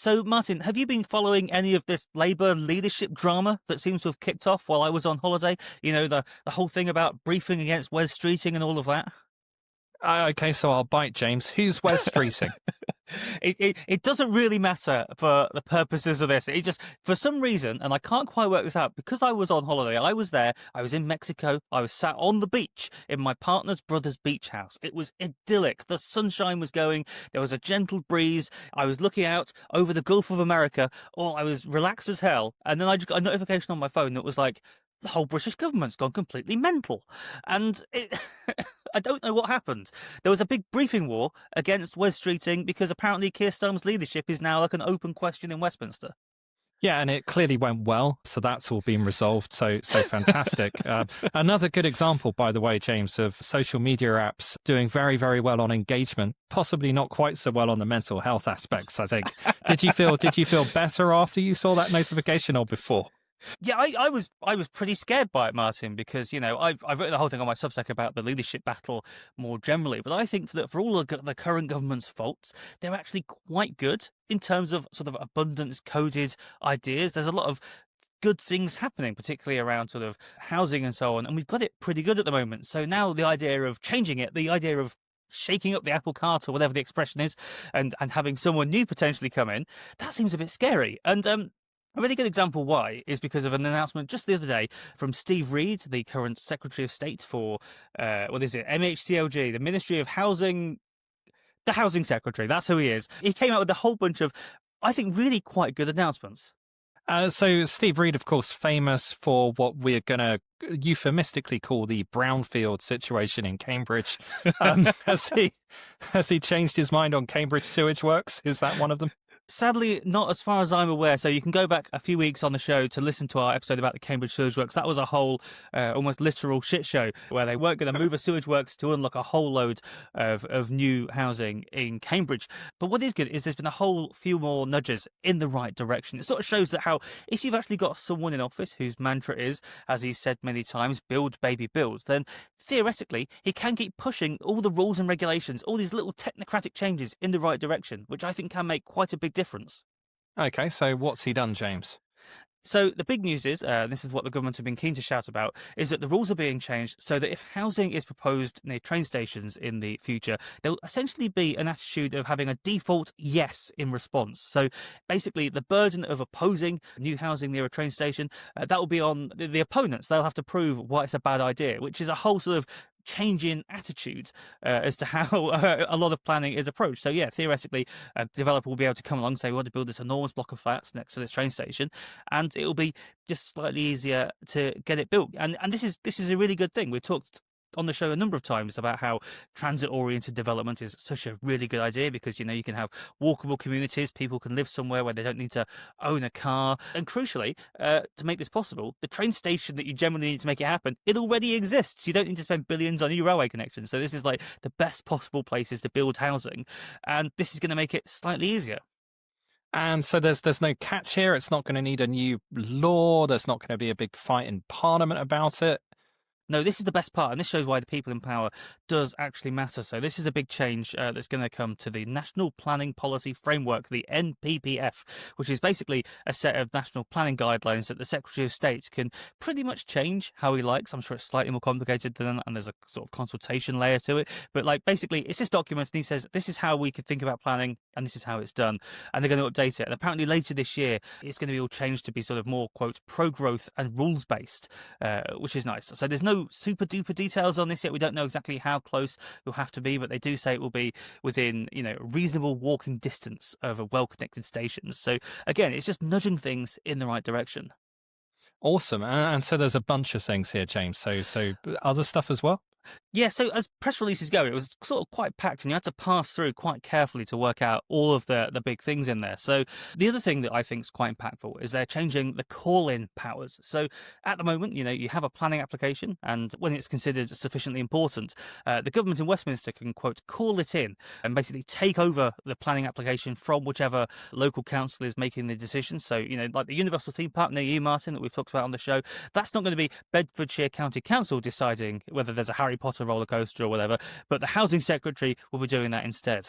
So, Martin, have you been following any of this Labour leadership drama that seems to have kicked off while I was on holiday? You know, the whole thing about briefing against Wes Streeting and all of that? Okay, so I'll bite, James. Who's Wes Streeting? It doesn't really matter for the purposes of this. It just, for some reason, and I can't quite work this out, because I was on holiday, I was there, I was in Mexico, I was sat on the beach in my partner's brother's beach house. It was idyllic. The sunshine was going, there was a gentle breeze. I was looking out over the Gulf of America. Oh, I was relaxed as hell. And then I just got a notification on my phone that was like, the whole British government's gone completely mental. And I don't know what happened. There was a big briefing war against Wes Streeting because apparently Keir Starmer's leadership is now like an open question in Westminster. Yeah, and it clearly went well, so that's all been resolved. So fantastic. Another good example, by the way, James, of social media apps doing very, very well on engagement. Possibly not quite so well on the mental health aspects. I think. Did you feel better after you saw that notification or before? Yeah, I was pretty scared by it, Martin, because I've written the whole thing on my Substack about the leadership battle more generally, but I think that for all of the current government's faults, they're actually quite good in terms of sort of abundance coded ideas. There's a lot of good things happening, particularly around sort of housing and so on, and we've got it pretty good at the moment. So now the idea of changing it, the idea of shaking up the apple cart or whatever the expression is, and having someone new potentially come in, that seems a bit scary. And a really good example why is because of an announcement just the other day from Steve Reed, the current Secretary of State for, what is it, MHCLG, the Ministry of Housing, the Housing Secretary. That's who he is. He came out with a whole bunch of, I think, really quite good announcements. So Steve Reed, of course, famous for what we're going to euphemistically call the brownfield situation in Cambridge. Has he changed his mind on Cambridge sewage works? Is that one of them? Sadly, not as far as I'm aware. So you can go back a few weeks on the show to listen to our episode about the Cambridge sewage works. That was a whole, almost literal shit show where they weren't going to move a sewage works to unlock a whole load of new housing in Cambridge. But what is good is there's been a whole few more nudges in the right direction. It sort of shows that how if you've actually got someone in office whose mantra is, as he said many times, build, baby, build, then theoretically he can keep pushing all the rules and regulations, all these little technocratic changes in the right direction, which I think can make quite a big difference. Okay, so what's he done, James? So the big news is, this is what the government have been keen to shout about, is that the rules are being changed so that if housing is proposed near train stations in the future, there'll essentially be an attitude of having a default yes in response. So basically the burden of opposing new housing near a train station, that will be on the opponents. They'll have to prove why it's a bad idea, which is a whole sort of change in attitude as to how a lot of planning is approached. So yeah, theoretically, a developer will be able to come along and say, we want to build this enormous block of flats next to this train station, and it will be just slightly easier to get it built. And this is a really good thing. We've talked on the show a number of times about how transit-oriented development is such a really good idea because, you can have walkable communities, people can live somewhere where they don't need to own a car. And crucially, to make this possible, the train station that you generally need to make it happen, it already exists. You don't need to spend billions on new railway connections. So this is like the best possible places to build housing. And this is going to make it slightly easier. And so there's no catch here. It's not going to need a new law. There's not going to be a big fight in Parliament about it. No, this is the best part, and this shows why the people in power does actually matter. So this is a big change that's going to come to the National Planning Policy Framework, the NPPF, which is basically a set of national planning guidelines that the Secretary of State can pretty much change how he likes. I'm sure it's slightly more complicated than that, and there's a sort of consultation layer to it. But like basically, it's this document, and he says, this is how we could think about planning, and this is how it's done. And they're going to update it. And apparently later this year, it's going to be all changed to be sort of more, quote, pro-growth and rules-based, which is nice. So there's no super duper details on this yet. We don't know exactly how close you'll have to be, but they do say it will be within, reasonable walking distance of a well-connected stations. So again, it's just nudging things in the right direction. Awesome. And so there's a bunch of things here, James. So other stuff as well? Yeah, so as press releases go, it was sort of quite packed, and you had to pass through quite carefully to work out all of the big things in there. So the other thing that I think is quite impactful is they're changing the call-in powers. So at the moment, you have a planning application, and when it's considered sufficiently important, the government in Westminster can, quote, call it in and basically take over the planning application from whichever local council is making the decision. So, like the Universal Theme Park near you, Martin, that we've talked about on the show, that's not going to be Bedfordshire County Council deciding whether there's a Harry Potter roller coaster or whatever, but the housing secretary will be doing that instead.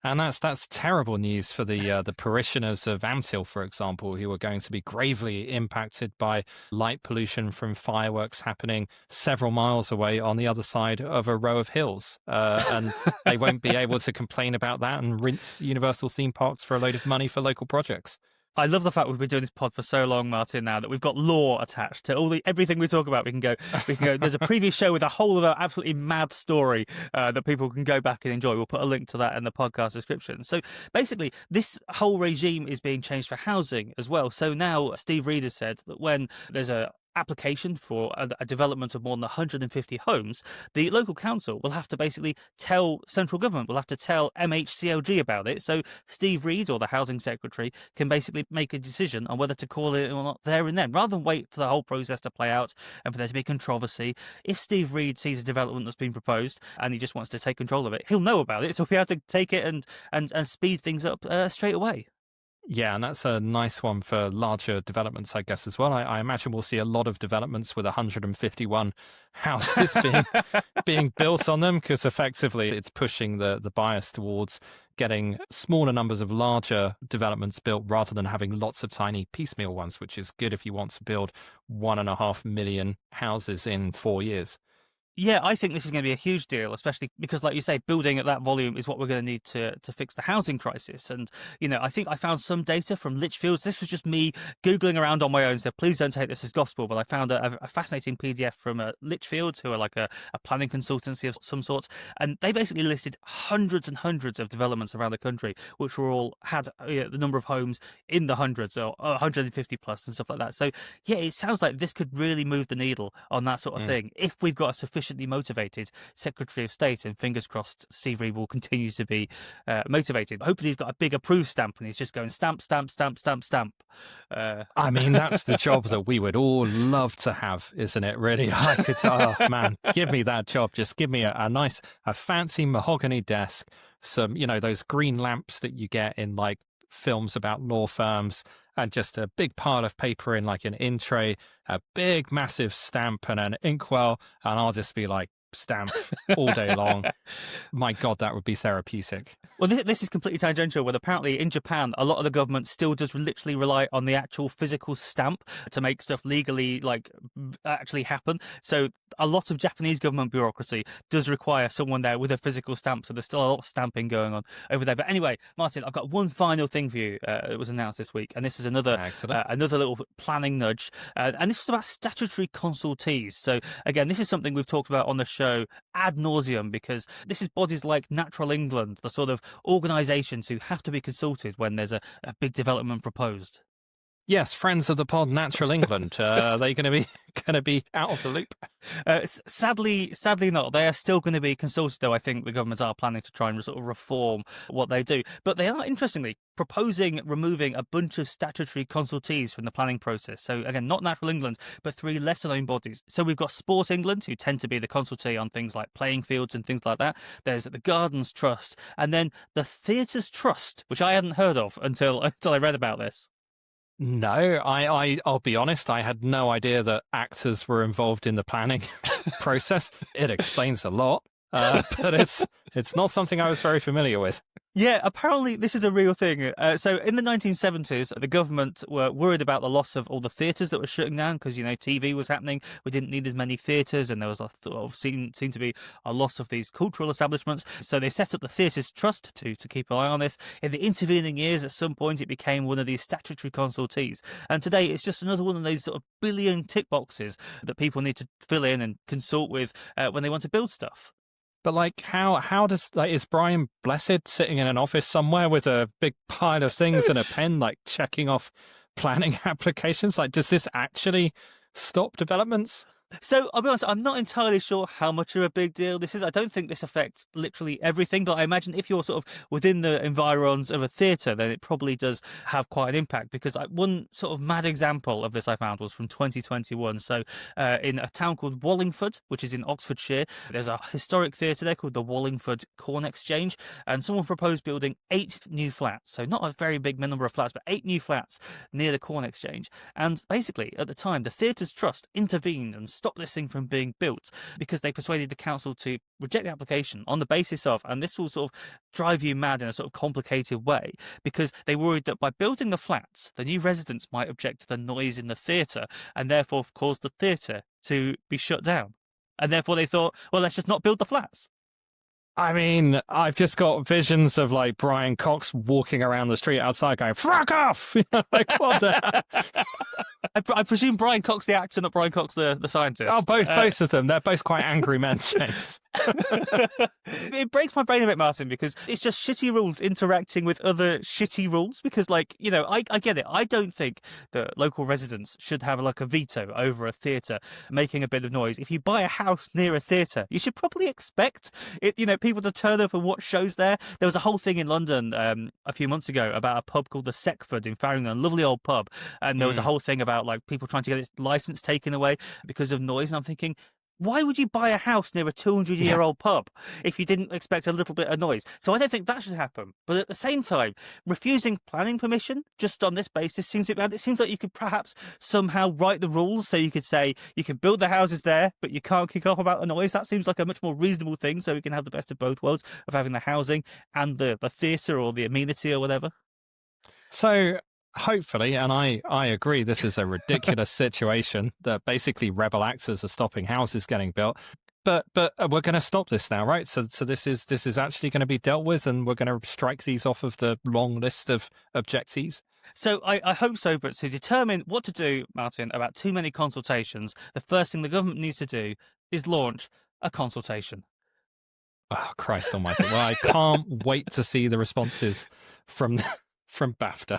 And that's terrible news for the parishioners of Amtil, for example, who are going to be gravely impacted by light pollution from fireworks happening several miles away on the other side of a row of hills, and they won't be able to complain about that and rinse Universal theme parks for a load of money for local projects. I love the fact we've been doing this pod for so long, Martin, now that we've got lore attached to everything we talk about. We can go, there's a previous show with a whole other absolutely mad story that people can go back and enjoy. We'll put a link to that in the podcast description. So basically, this whole regime is being changed for housing as well. So now Steve Reed has said that when there's a application for a development of more than 150 homes, the local council will have to basically tell central government, will have to tell MHCLG about it. So Steve Reed, or the housing secretary, can basically make a decision on whether to call it or not there and then, rather than wait for the whole process to play out and for there to be controversy. If Steve Reed sees a development that's been proposed and he just wants to take control of it, he'll know about it, so he'll be able to take it and speed things up straight away. Yeah, and that's a nice one for larger developments, I guess, as well. I imagine we'll see a lot of developments with 151 houses being built on them, because effectively it's pushing the bias towards getting smaller numbers of larger developments built rather than having lots of tiny piecemeal ones, which is good if you want to build 1.5 million houses in 4 years. Yeah, I think this is going to be a huge deal, especially because, like you say, building at that volume is what we're going to need to fix the housing crisis. And, I think I found some data from Lichfields. This was just me Googling around on my own, so please don't take this as gospel. But I found a fascinating PDF from Lichfields, who are like a planning consultancy of some sorts. And they basically listed hundreds and hundreds of developments around the country, which were all had the number of homes in the hundreds, or 150 plus and stuff like that. So, yeah, it sounds like this could really move the needle on that sort of thing if we've got a sufficiently motivated Secretary of State, and fingers crossed Steve Reed will continue to be motivated. Hopefully he's got a big approve stamp and he's just going stamp, stamp, stamp, stamp, stamp. I mean, that's the job that we would all love to have, isn't it, really? Oh man, give me that job. Just give me a fancy mahogany desk, some, those green lamps that you get in like films about law firms, and just a big pile of paper in like an in tray, a big massive stamp and an inkwell, and I'll just be like, stamp all day long. My God, that would be therapeutic. Well, this is completely tangential, but apparently in Japan, a lot of the government still does literally rely on the actual physical stamp to make stuff legally, like, actually happen. So a lot of Japanese government bureaucracy does require someone there with a physical stamp. So there's still a lot of stamping going on over there. But anyway, Martin, I've got one final thing for you that was announced this week. And this is another little planning nudge. And this was about statutory consultees. So again, this is something we've talked about on the show ad nauseum, because this is bodies like Natural England, the sort of organisations who have to be consulted when there's a big development proposed. Yes, friends of the pod, Natural England. Are they going to be out of the loop? Sadly not. They are still going to be consulted, though. I think the government are planning to try and sort of reform what they do. But they are, interestingly, proposing removing a bunch of statutory consultees from the planning process. So again, not Natural England, but 3 lesser-known bodies. So we've got Sport England, who tend to be the consultee on things like playing fields and things like that. There's the Gardens Trust, and then the Theatres Trust, which I hadn't heard of until I read about this. No, I'll be honest, I had no idea that actors were involved in the planning process. It explains a lot, but it's not something I was very familiar with. Yeah, apparently this is a real thing. So in the 1970s, the government were worried about the loss of all the theatres that were shutting down because, TV was happening. We didn't need as many theatres, and there was seemed to be a loss of these cultural establishments. So they set up the Theatres Trust to keep an eye on this. In the intervening years, at some point, it became one of these statutory consultees. And today, it's just another one of those sort of billion tick boxes that people need to fill in and consult with when they want to build stuff. But like, how does is Brian Blessed sitting in an office somewhere with a big pile of things and a pen, like checking off planning applications? Like, does this actually stop developments? So I'll be honest, I'm not entirely sure how much of a big deal this is. I don't think this affects literally everything, but I imagine if you're sort of within the environs of a theatre, then it probably does have quite an impact, because one sort of mad example of this I found was from 2021. So in a town called Wallingford, which is in Oxfordshire, there's a historic theatre there called the Wallingford Corn Exchange, and someone proposed building 8 new flats. So not a very big number of flats, but 8 new flats near the Corn Exchange. And basically, at the time, the Theatres Trust intervened and stop this thing from being built, because they persuaded the council to reject the application on the basis of, and this will sort of drive you mad in a sort of complicated way, because they worried that by building the flats, the new residents might object to the noise in the theatre and therefore cause the theatre to be shut down. And therefore they thought, well, let's just not build the flats. I mean, I've just got visions of like Brian Cox walking around the street outside going, fuck off! Like, what the I presume Brian Cox the actor, not Brian Cox the scientist. Oh, both of them. They're both quite angry men, James. It breaks my brain a bit, Martin, because it's just shitty rules interacting with other shitty rules. Because, like, you know, I get it. I don't think that local residents should have like a veto over a theatre making a bit of noise. If you buy a house near a theatre, you should probably expect it, you know, people to turn up and watch shows there. There was a whole thing in London a few months ago about a pub called the Seckford in Farringdon, a lovely old pub, and there was a whole thing about like people trying to get its license taken away because of noise. And I'm thinking, why would you buy a house near a 200-year-old pub if you didn't expect a little bit of noise? So I don't think that should happen. But at the same time, refusing planning permission just on this basis seems a bit bad. It seems like you could perhaps somehow write the rules so you could say you can build the houses there, but you can't kick off about the noise. That seems like a much more reasonable thing, so we can have the best of both worlds of having the housing and the theatre or the amenity or whatever. So hopefully, and I agree, this is a ridiculous situation that basically rebel actors are stopping houses getting built. But we're going to stop this now, right? So this is actually going to be dealt with, and we're going to strike these off of the long list of objectives. So I hope so, but to determine what to do, Martin, about too many consultations, the first thing the government needs to do is launch a consultation. Oh, Christ almighty. Well, I can't wait to see the responses from BAFTA.